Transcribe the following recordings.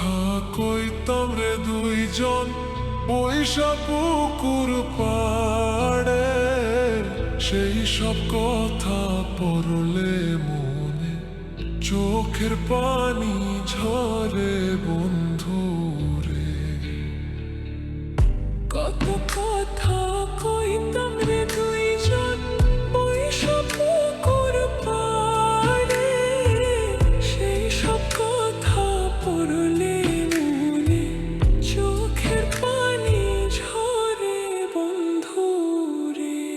কথা কইতাম রে দুইজন বৈশা পুকুর পাড়ে, সেই সব কথা পড়লে মনে চোখের পানি ঝরে বন্ধু রে। কত কথা কইতাম রে দুইজন বৈশা পুকুর পাড়ে, সেই সব কথা পড়লে মনে চোখের পানি ঝরে বন্ধু রে।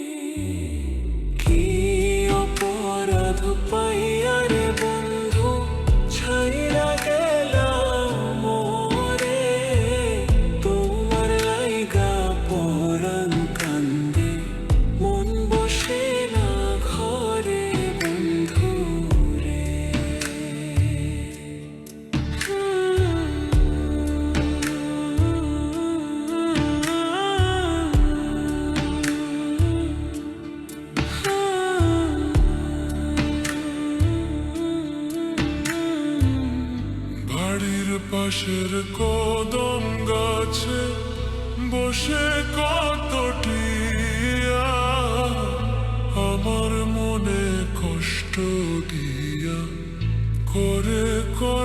কি অপরাধ পাইয়া রে বন্ধু ছাইরা গেলাম মোরে, তোমার লাইগা পরাণ কান্দে মন বসে না ঘরে বন্ধু রে। বাড়ির পাশের কদম গাছে বসে কত টিয়া, আমার মনে কষ্ট দিয়া করে করে